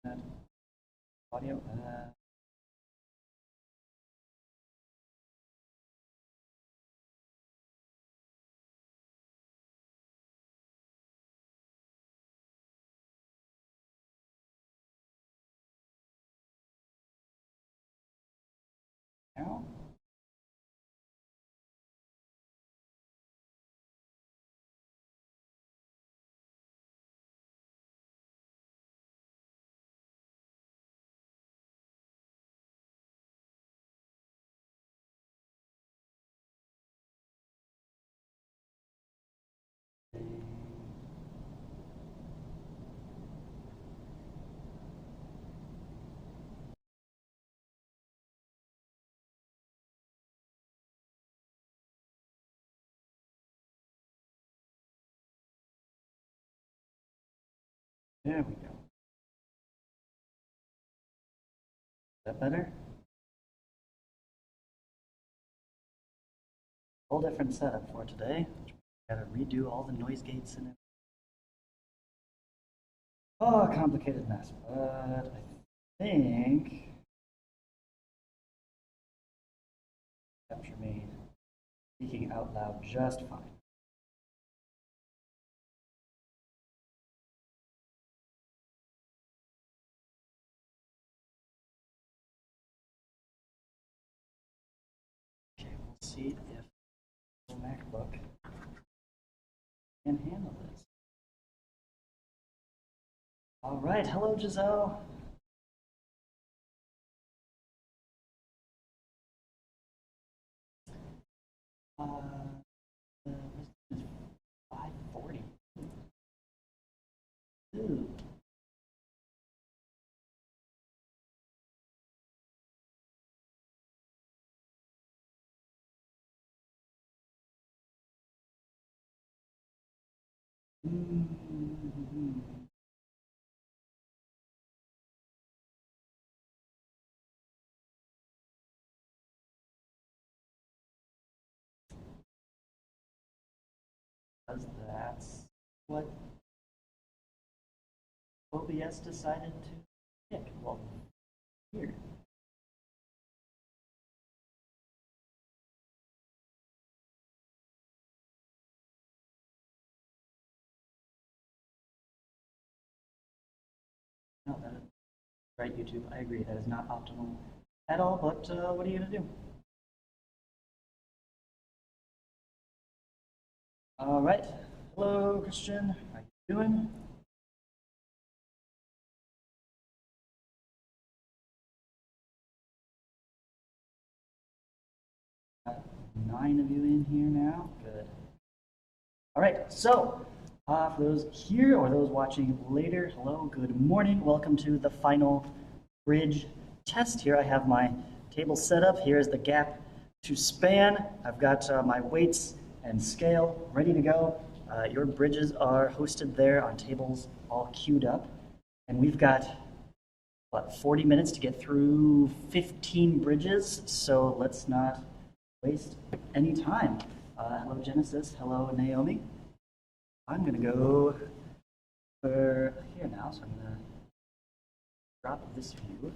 Audio. Now. There we go. Is that better? Whole different setup for today. Gotta redo all the noise gates and it. Oh, complicated mess, but I think capture me speaking out loud just fine. Okay, we'll see if the MacBook can handle this. All right, hello, Giselle. This is 540. Ooh. Because that's what OBS decided to pick. Well, here. No, that is right, YouTube. I agree. That is not optimal at all, but what are you going to do? All right. Hello, Christian. How you doing? Got 9 of you in here now. Good. All right. So, for those here or those watching later, hello, good morning. Welcome to the final bridge test. Here I have my table set up. Here is the gap to span. I've got my weights and scale ready to go. Your bridges are hosted there on tables all queued up. And we've got, what, 40 minutes to get through 15 bridges. So let's not waste any time. Hello, Genesis. Hello, Naomi. I'm going to go for here now. So I'm going to drop this view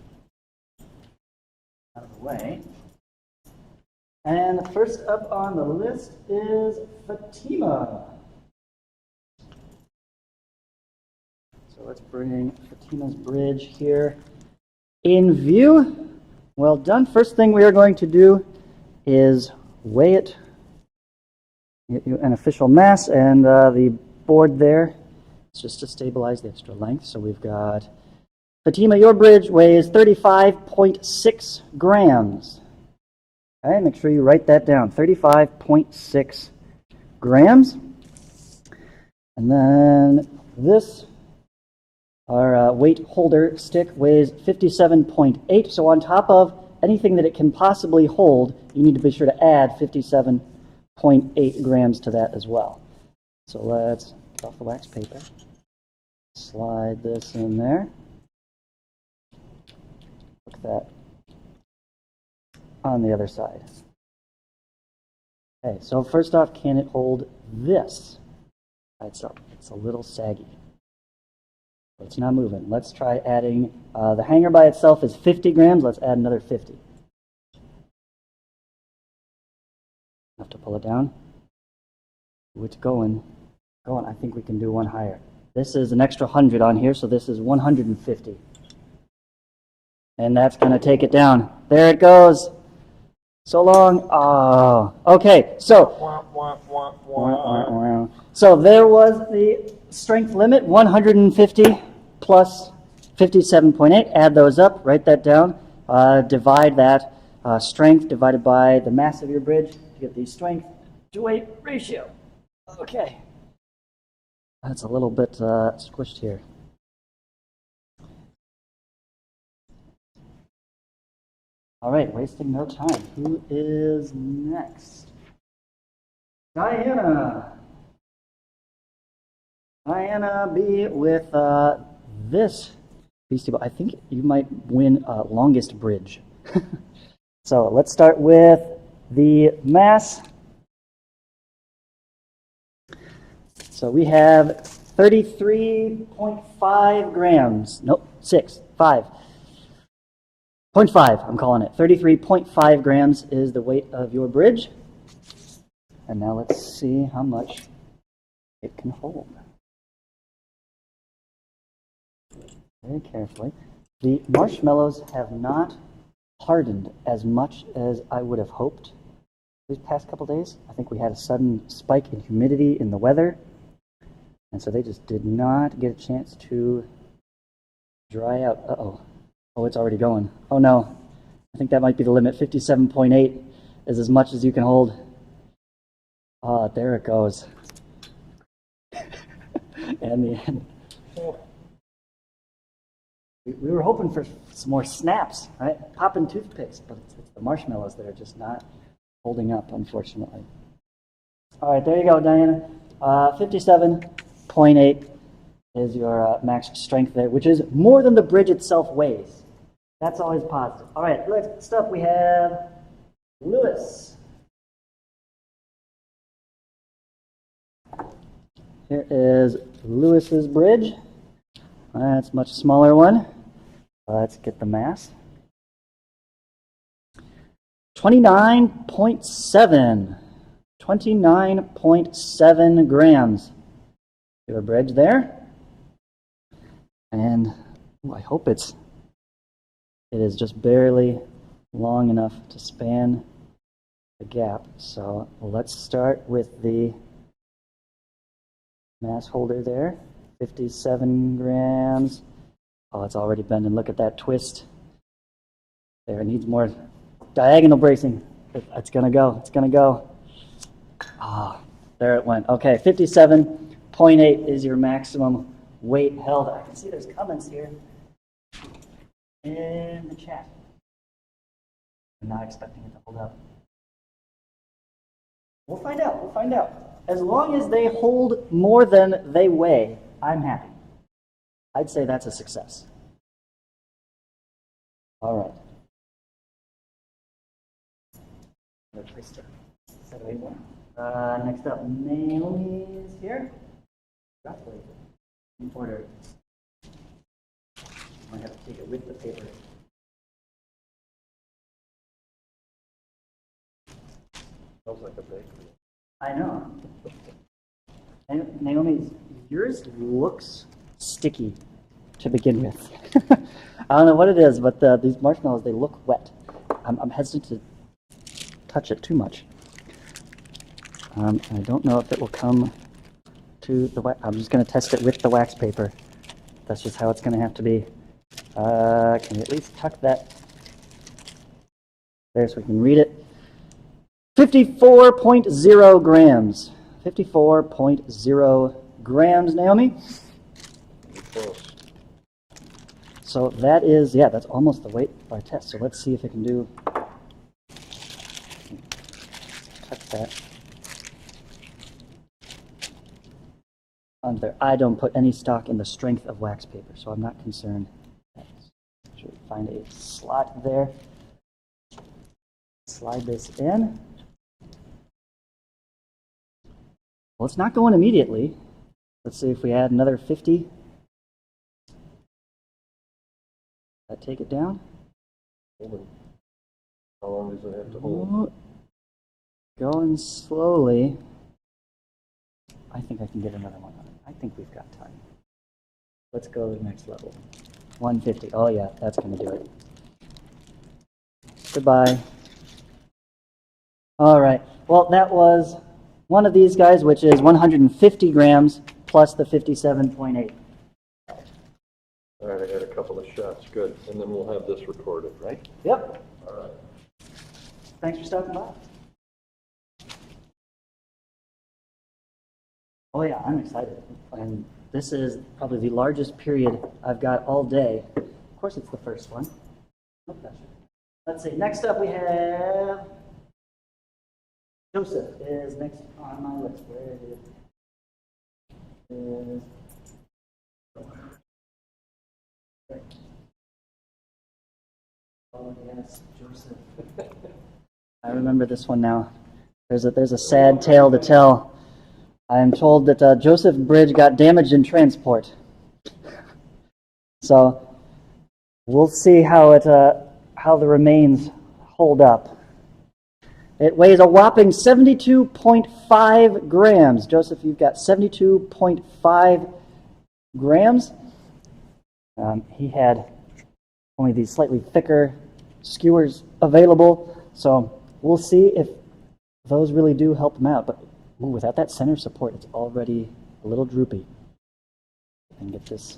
out of the way. And first up on the list is Fatima. So let's bring Fatima's bridge here in view. Well done. First thing we are going to do is weigh it, get you an official mass, and the board there is just to stabilize the extra length. So we've got Fatima, your bridge weighs 35.6 grams. Okay, make sure you write that down, 35.6 grams. And then this, our weight holder stick, weighs 57.8. So on top of anything that it can possibly hold, you need to be sure to add 57.8 grams to that as well. So let's get off the wax paper, slide this in there. Look at that on the other side. Okay, so first off, can it hold this? It's a little saggy. It's not moving. Let's try adding, the hanger by itself is 50 grams. Let's add another 50. Have to pull it down. It's going. I think we can do one higher. This is an extra 100 on here, so this is 150. And that's going to take it down. There it goes. So long. Oh, okay. So there was the strength limit, 150 plus 57.8. Add those up. Write that down. Divide that strength divided by the mass of your bridge to get the strength to weight ratio. Okay. That's a little bit squished here. All right, wasting no time. Who is next? Diana. Diana B with this beastie ball. I think you might win longest bridge. So let's start with the mass. So we have 33.5 grams. Nope, 5. 0.5, I'm calling it. 33.5 grams is the weight of your bridge. And now let's see how much it can hold. Very carefully. The marshmallows have not hardened as much as I would have hoped these past couple days. I think we had a sudden spike in humidity in the weather. And so they just did not get a chance to dry out. Uh-oh. Oh, it's already going. Oh, no. I think that might be the limit. 57.8 is as much as you can hold. Ah, there it goes. And the end. We were hoping for some more snaps, right? Popping toothpicks, but it's the marshmallows that are just not holding up, unfortunately. All right, there you go, Diana. 57.8 is your max strength there, which is more than the bridge itself weighs. That's always positive. All right, next up we have Lewis. Here is Lewis's bridge. That's a much smaller one. Let's get the mass. 29.7. 29.7 grams. Your bridge there. And I hope it is just barely long enough to span the gap. So let's start with the mass holder there. 57 grams. Oh, it's already bending. Look at that twist. There, it needs more diagonal bracing. It's going to go. It's going to go. Ah, there it went. Okay, 57.8 is your maximum weight held. I can see there's comments here in the chat. I'm not expecting it to hold up. We'll find out. We'll find out. As long as they hold more than they weigh, I'm happy. I'd say that's a success. All right. Next up, Naomi is here. Order. I have to take it with the paper. Smells like a bakery. I know. Naomi, yours looks sticky to begin with. I don't know what it is, but these marshmallows, they look wet. I'm hesitant to touch it too much. I don't know if it will come to the wax. I'm just going to test it with the wax paper. That's just how it's going to have to be. Can you at least tuck that there so we can read it? 54.0 grams. 54.0 grams, Naomi. So that is, yeah, that's almost the weight of our test. So let's see if it can do. Touch that. On there. I don't put any stock in the strength of wax paper, so I'm not concerned. Should we find a slot there? Slide this in. Well, it's not going immediately. Let's see if we add another 50. That take it down? Hold it. How long does it have to hold? Ooh. Going slowly. I think I can get another one on it. I think we've got time. Let's go to the next level. 150. Oh yeah, that's going to do it. Goodbye. All right. Well, that was one of these guys, which is 150 grams plus the 57.8. All right, I got a couple of shots. Good. And then we'll have this recorded, right? Yep. All right. Thanks for stopping by. Oh yeah, I'm excited. And this is probably the largest period I've got all day. Of course, it's the first one. No pressure. Let's see. Next up, we have Joseph is next on my list. Where is oh yes, Joseph. I remember this one now. There's a sad tale to tell. I am told that Joseph Bridge got damaged in transport. So we'll see how the remains hold up. It weighs a whopping 72.5 grams. Joseph, you've got 72.5 grams. He had only these slightly thicker skewers available, so we'll see if those really do help him out. But ooh, without that center support, it's already a little droopy. And get this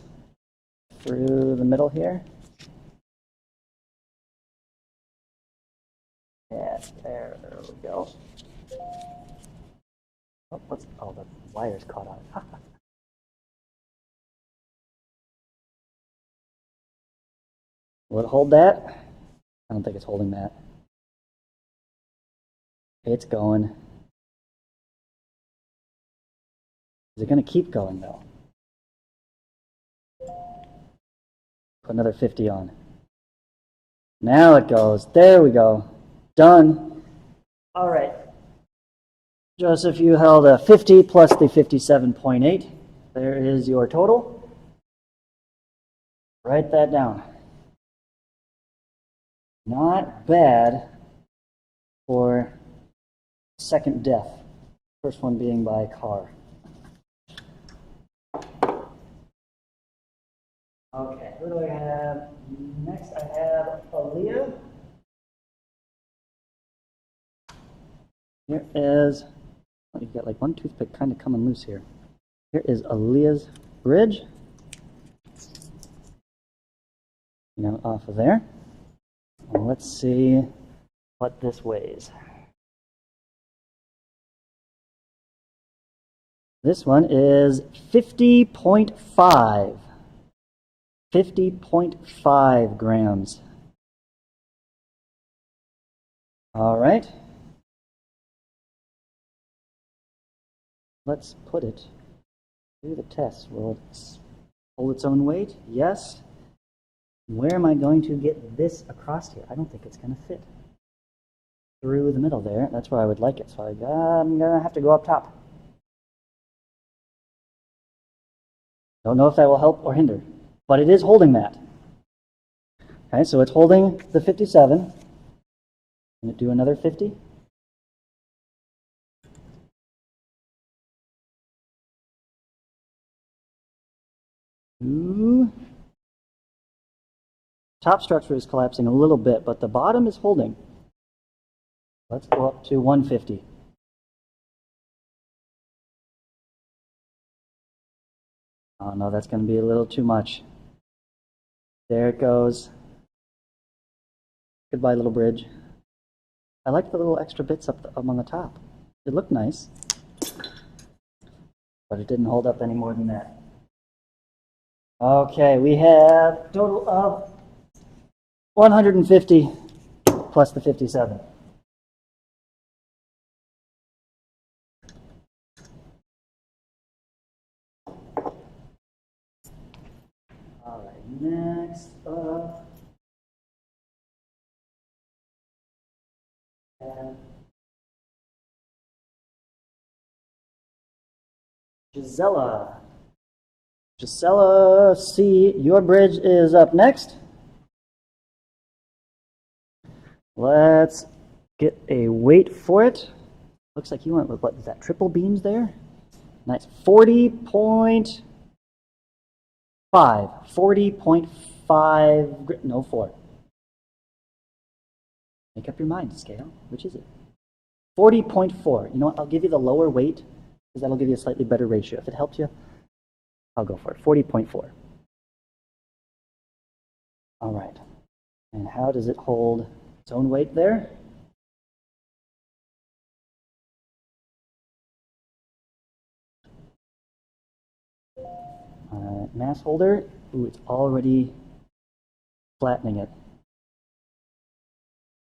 through the middle here. Yes, there we go. Oh, the wire's caught on it. Will it hold that? I don't think it's holding that. It's going. Is it going to keep going, though? Put another 50 on. Now it goes. There we go. Done. All right. Joseph, you held a 50 plus the 57.8. There is your total. Write that down. Not bad for second death. First one being by car. Okay, who do I have? Next I have Aaliyah. Here is, well, you've got like one toothpick kind of coming loose here. Here is Aaliyah's bridge. Now off of there. Well, let's see what this weighs. This one is 50.5. 50.5 grams. All right. Let's put it through the test. Will it hold its own weight? Yes. Where am I going to get this across here? I don't think it's going to fit through the middle there. That's where I would like it. So I'm going to have to go up top. Don't know if that will help or hinder, but it is holding that. Okay, so it's holding the 57. Can it do another 50? Ooh. Top structure is collapsing a little bit, but the bottom is holding. Let's go up to 150. Oh no, that's going to be a little too much. There it goes. Goodbye, little bridge. I like the little extra bits up on the top. It looked nice, but it didn't hold up any more than that. Okay, we have a total of 150 plus the 57. All right, next up. Gisela. Gisela C., your bridge is up next. Let's get a weight for it. Looks like you went with, what is that, triple beams there? Nice. 40.5. 40.5, no, 4. Make up your mind, scale. Which is it? 40.4. You know what? I'll give you the lower weight because that'll give you a slightly better ratio. If it helps you, I'll go for it. 40.4. All right. And how does it hold its own weight there? Mass holder. Ooh, it's already flattening it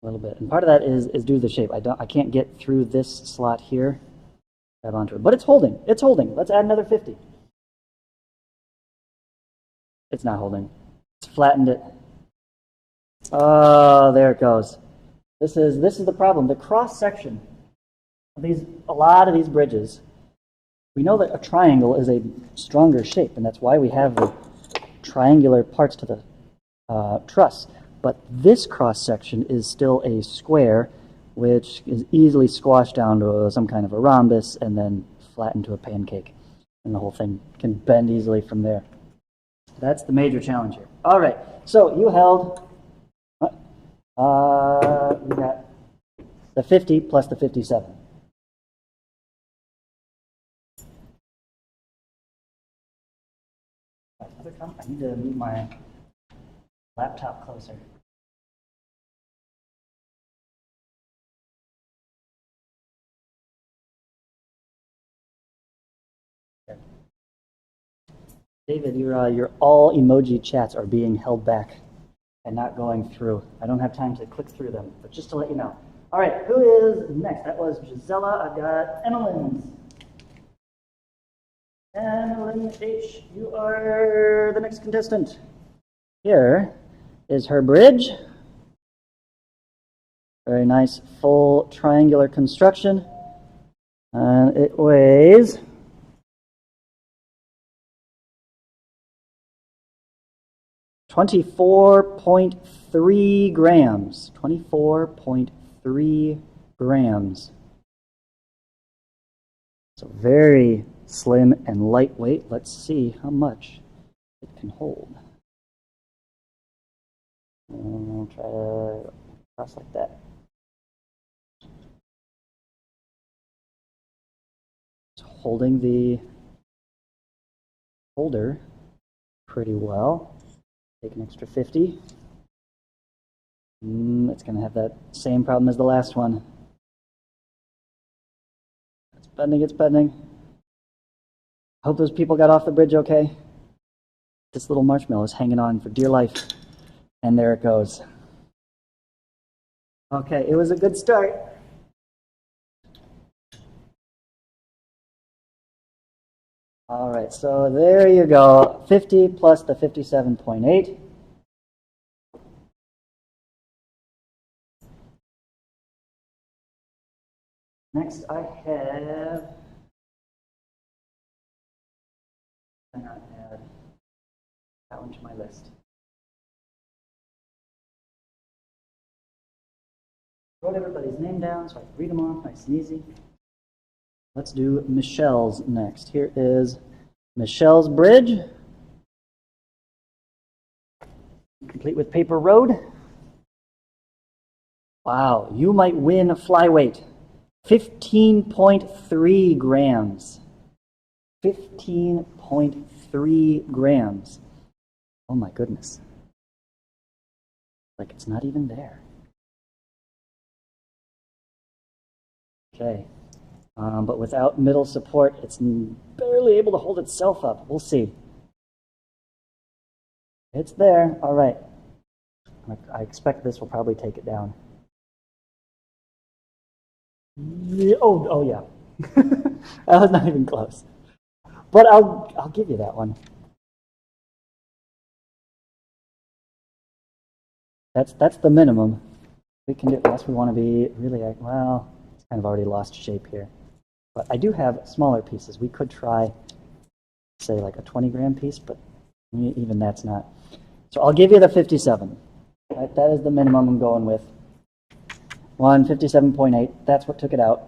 a little bit. And part of that is due to the shape. I can't get through this slot here. Grab onto it. But it's holding. It's holding. Let's add another 50. It's not holding. It's flattened it. Oh, there it goes. This is the problem. The cross section of a lot of these bridges. We know that a triangle is a stronger shape, and that's why we have the triangular parts to the truss. But this cross section is still a square, which is easily squashed down to some kind of a rhombus and then flattened to a pancake. And the whole thing can bend easily from there. That's the major challenge here. All right, so you held, we got the 50 plus the 57. I need to move my laptop closer. David, your all emoji chats are being held back and not going through. I don't have time to click through them, but just to let you know. All right, who is next? That was Gisela. I've got Emmeline's. Emmeline H., you are the next contestant. Here is her bridge. Very nice full triangular construction. And it weighs 24.3 grams. 24.3 grams. So very slim and lightweight. Let's see how much it can hold. And I'll try to cross like that. It's holding the holder pretty well. Take an extra 50. It's going to have that same problem as the last one. It's bending, it's bending. Hope those people got off the bridge okay. This little marshmallow is hanging on for dear life. And there it goes. Okay, it was a good start. All right, so there you go. 50 plus the 57.8. Next I have, why not add that one to my list. Wrote everybody's name down so I can read them off nice and easy. Let's do Michelle's next. Here is Michelle's bridge, complete with paper road. Wow, you might win a flyweight. 15.3 grams. 15.3 grams. Oh my goodness. Like it's not even there. Okay. But without middle support, it's barely able to hold itself up. We'll see. It's there. All right. I expect this will probably take it down. Oh yeah. That was not even close. But I'll give you that one. That's the minimum we can do unless we want to be really, well, it's kind of already lost shape here. But I do have smaller pieces. We could try, say, like a 20-gram piece, but even that's not. So I'll give you the 57. Right, that is the minimum I'm going with. 157.8. That's what took it out.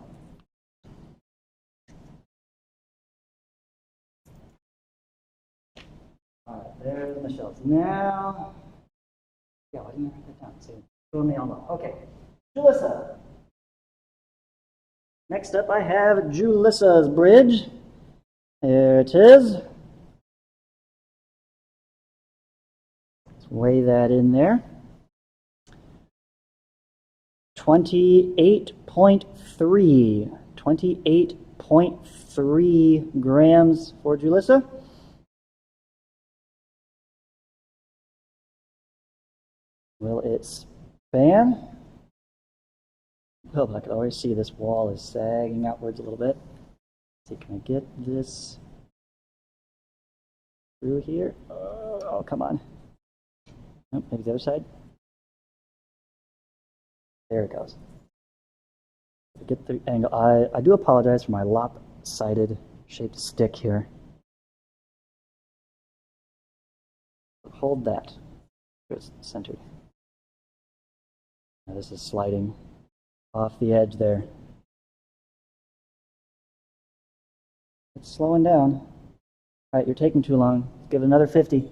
All right, there's the shells. Now, yeah, why didn't I write that down? See, throw me all up. Okay, Julissa. Next up, I have Julissa's bridge. There it is. Let's weigh that in there. 28.3. 28.3 grams for Julissa. Will it span? Well, I can already see this wall is sagging outwards a little bit. Let's see, can I get this through here? Oh, come on. Oh, maybe the other side. There it goes. Get the angle. I do apologize for my lopsided shaped stick here. Hold that. It's centered. Now this is sliding off the edge there. It's slowing down. All right, you're taking too long. Give it another 50.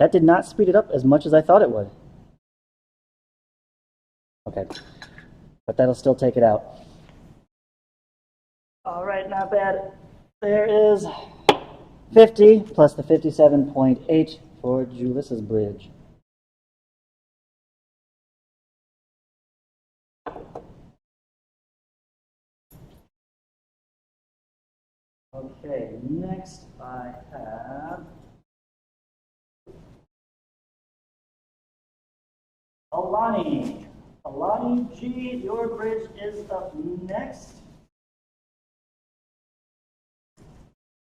That did not speed it up as much as I thought it would. Okay, but that'll still take it out. All right, not bad. There is 50 plus the 57.8 for Julissa's bridge. Okay, next I have Alani. Alani G, your bridge is up next.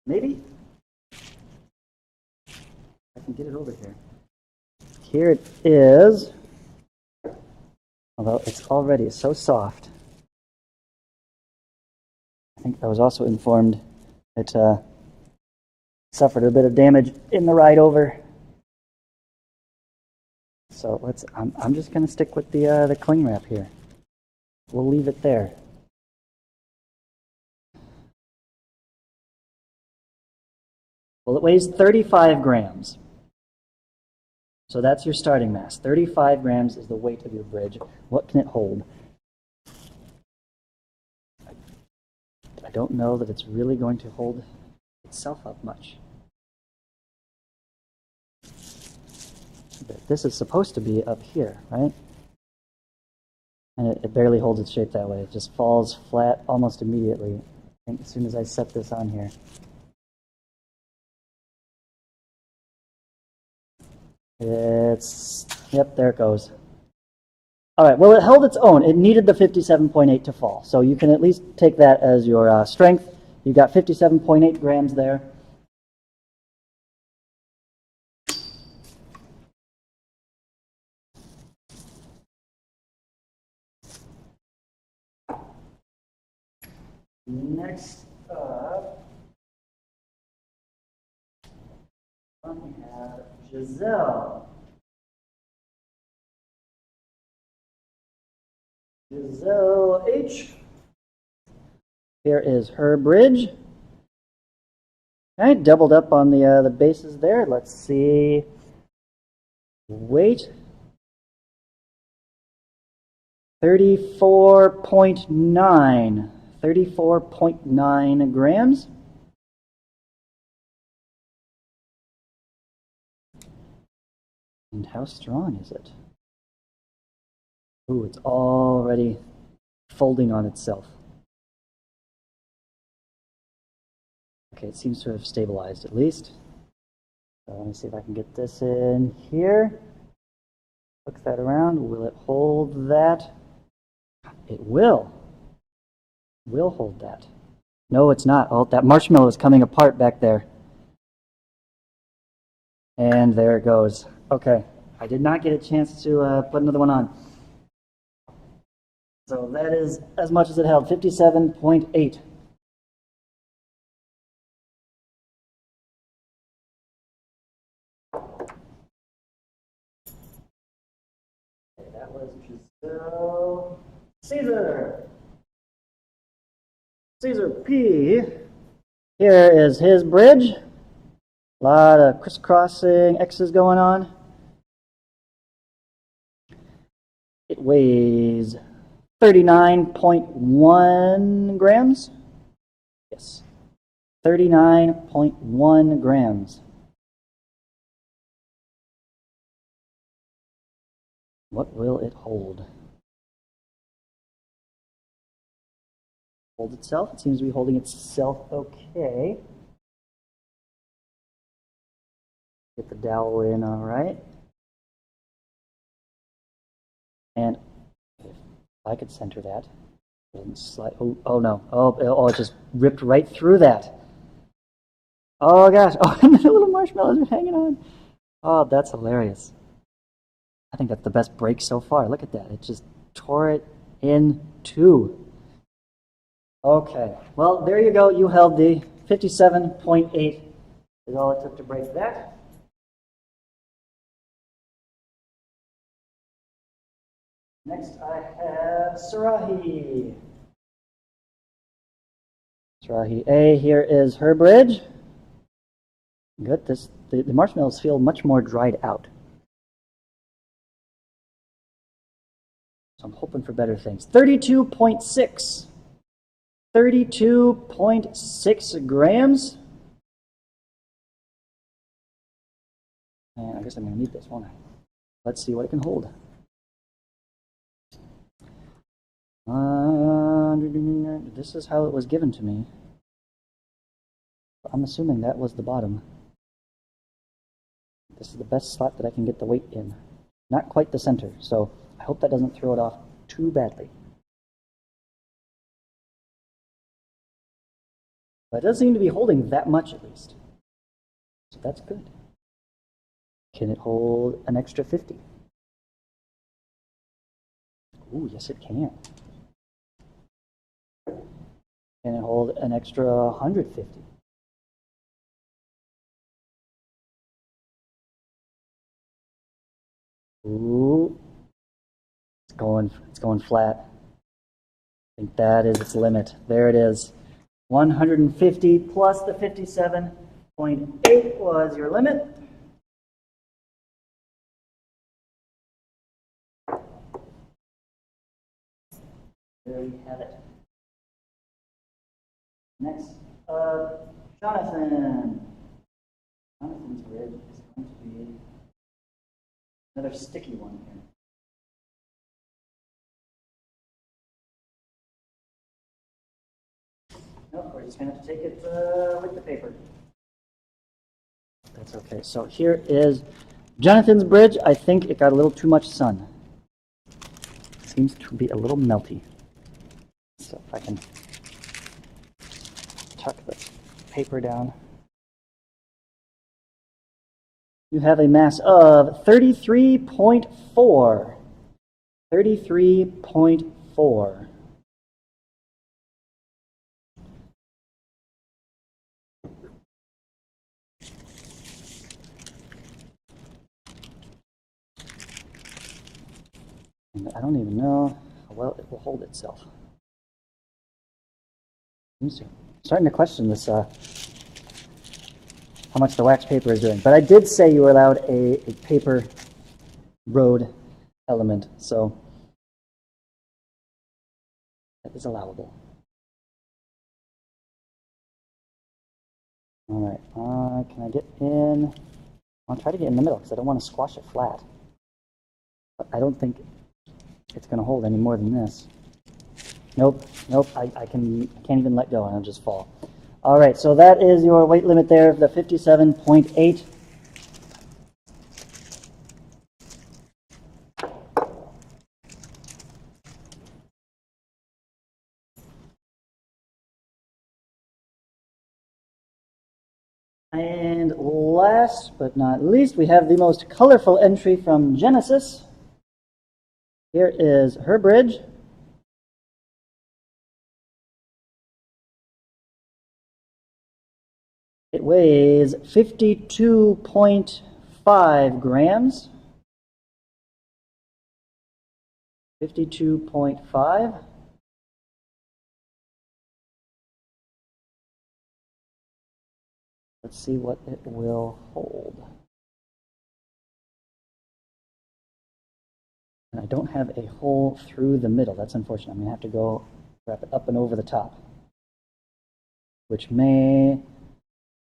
Maybe? I can get it over here. Here it is. Although it's already so soft. I think I was also informed it suffered a bit of damage in the ride over. So let's. I'm just going to stick with the cling wrap here. We'll leave it there. Well, it weighs 35 grams. So that's your starting mass. 35 grams is the weight of your bridge. What can it hold? I don't know that it's really going to hold itself up much. But this is supposed to be up here, right? And it barely holds its shape that way. It just falls flat almost immediately. I think as soon as I set this on here. Yep, there it goes. All right, well, it held its own. It needed the 57.8 to fall. So you can at least take that as your strength. You've got 57.8 grams there. Next up, we have Giselle. Giselle H. Here is her bridge. All right, doubled up on the bases there. Let's see. Weight. 34.9. 34.9 grams. And how strong is it? Ooh, it's already folding on itself. Okay, it seems to have stabilized at least. So let me see if I can get this in here. Hook that around. Will it hold that? It will. Will hold that. No, it's not. Oh, that marshmallow is coming apart back there. And there it goes. Okay, I did not get a chance to put another one on. So that is as much as it held, 57.8. That was Giselle. Caesar. Caesar P. Here is his bridge. A lot of crisscrossing X's going on. It weighs 39.1 grams. Yes, 39.1 grams. What will it hold? Hold itself. It seems to be holding itself okay. Get the dowel in all right. And if I could center that, it doesn't slide. Oh no. Oh, it just ripped right through that. Oh gosh. Oh, and the little marshmallows are hanging on. Oh, that's hilarious. I think that's the best break so far. Look at that. It just tore it in two. Okay. Well, there you go. You held the 57.8 is all it took to break that. Next, I have Sarahi. Sarahi A, here is her bridge. Good. The marshmallows feel much more dried out. So I'm hoping for better things. 32.6. 32.6 grams. And I guess I'm going to need this, won't I? Let's see what it can hold. This is how it was given to me. I'm assuming that was the bottom. This is the best slot that I can get the weight in. Not quite the center, so I hope that doesn't throw it off too badly. But it does seem to be holding that much at least. So that's good. Can it hold an extra 50? Ooh, yes it can. Can it hold an extra 150? Ooh, it's going flat. I think that is its limit. There it is. 150 plus the 57.8 was your limit. There we have it. Next, Jonathan. Jonathan's bridge is going to be another sticky one here. Nope, we're just going to have to take it with the paper. That's okay. So here is Jonathan's bridge. I think it got a little too much sun. Seems to be a little melty. So if I can tuck the paper down. You have a mass of 33.4. 33.4. And I don't even know how well it will hold itself. I'm starting to question this, how much the wax paper is doing. But I did say you were allowed a paper road element, so that is allowable. All right, can I get in? I'll try to get in the middle because I don't want to squash it flat. But I don't think it's going to hold any more than this. Nope, I can't even let go and I'll just fall. All right, so that is your weight limit there, the 57.8. And last but not least, we have the most colorful entry from Genesis. Here is her bridge. It weighs 52.5 grams. 52.5. Let's see what it will hold. And I don't have a hole through the middle. That's unfortunate. I'm going to have to go wrap it up and over the top, which may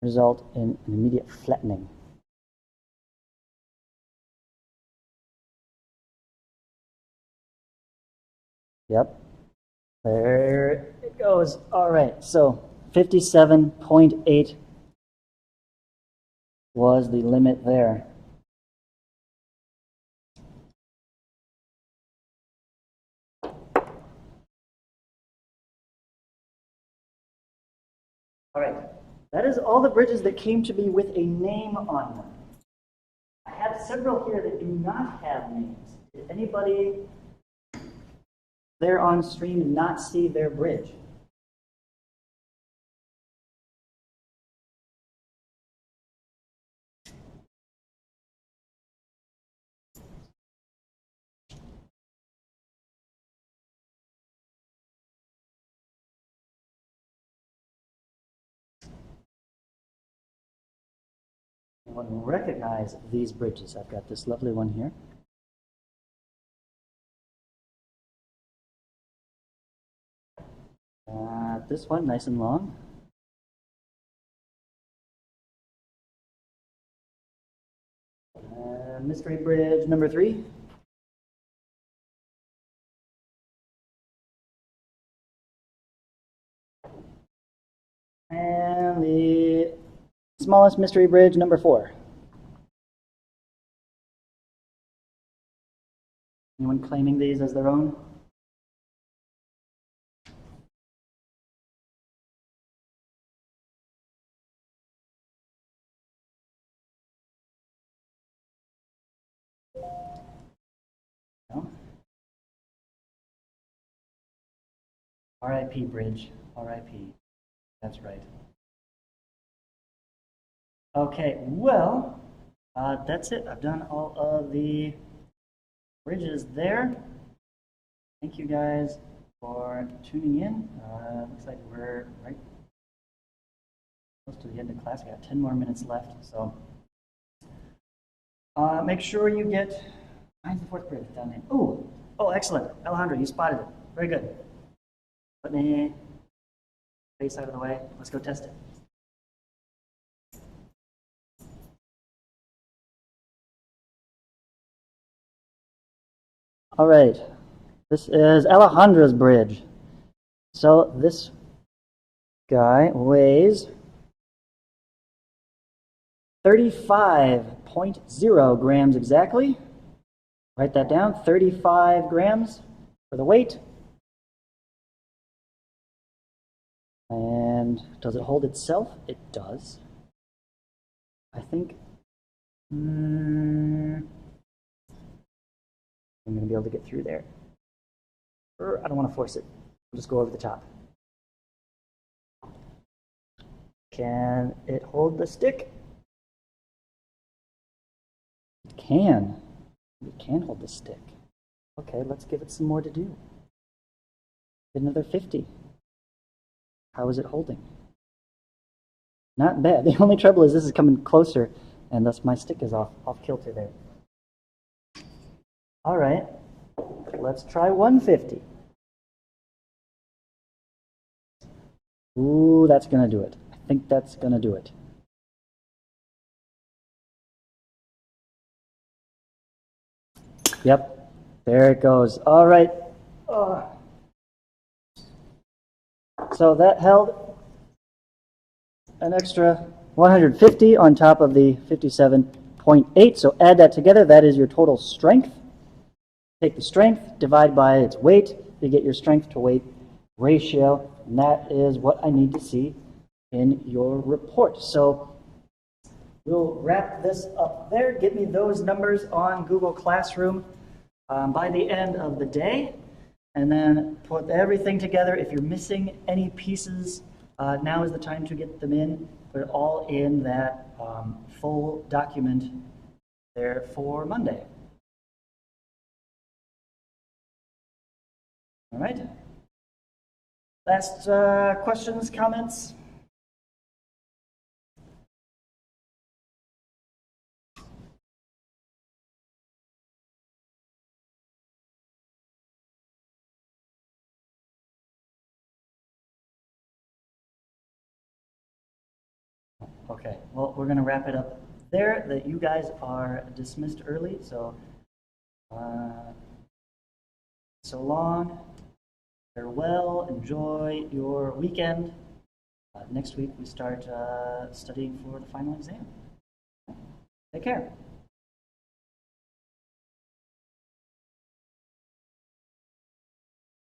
result in an immediate flattening. Yep. There it goes. All right. So 57.8 was the limit there. All right, that is all the bridges that came to me with a name on them. I have several here that do not have names. Did anybody there on stream not see their bridge? Anyone recognize these bridges? I've got this lovely one here. This one, nice and long. Mystery bridge number 3. And the smallest mystery bridge number 4. Anyone claiming these as their own? No? R.I.P. bridge, R.I.P. That's right. Okay, well, that's it. I've done all of the bridges there. Thank you guys for tuning in. Looks like we're right close to the end of class. We got 10 more minutes left, so make sure you get. Mine's the 4th bridge down there. Oh, excellent, Alejandro, you spotted it. Very good. Let me face out of the way. Let's go test it. All right, this is Alejandro's bridge. So this guy weighs 35.0 grams exactly. Write that down, 35 grams for the weight. And does it hold itself? It does. I think I'm going to be able to get through there. I don't want to force it. I'll just go over the top. Can it hold the stick? It can. It can hold the stick. Okay, let's give it some more to do. Another 50. How is it holding? Not bad. The only trouble is this is coming closer, and thus my stick is off kilter there. All right, let's try 150. Ooh, that's going to do it. I think that's going to do it. Yep, there it goes. All right. So that held an extra 150 on top of the 57.8. So add that together. That is your total strength. Take the strength, divide by its weight, you get your strength to weight ratio, and that is what I need to see in your report. So we'll wrap this up there. Get me those numbers on Google Classroom by the end of the day, and then put everything together. If you're missing any pieces, now is the time to get them in. Put it all in that full document there for Monday. All right. Last questions, comments? Okay, well, we're going to wrap it up there. That you guys are dismissed early, so so long. Farewell. Enjoy your weekend. Next week we start studying for the final exam. Take care.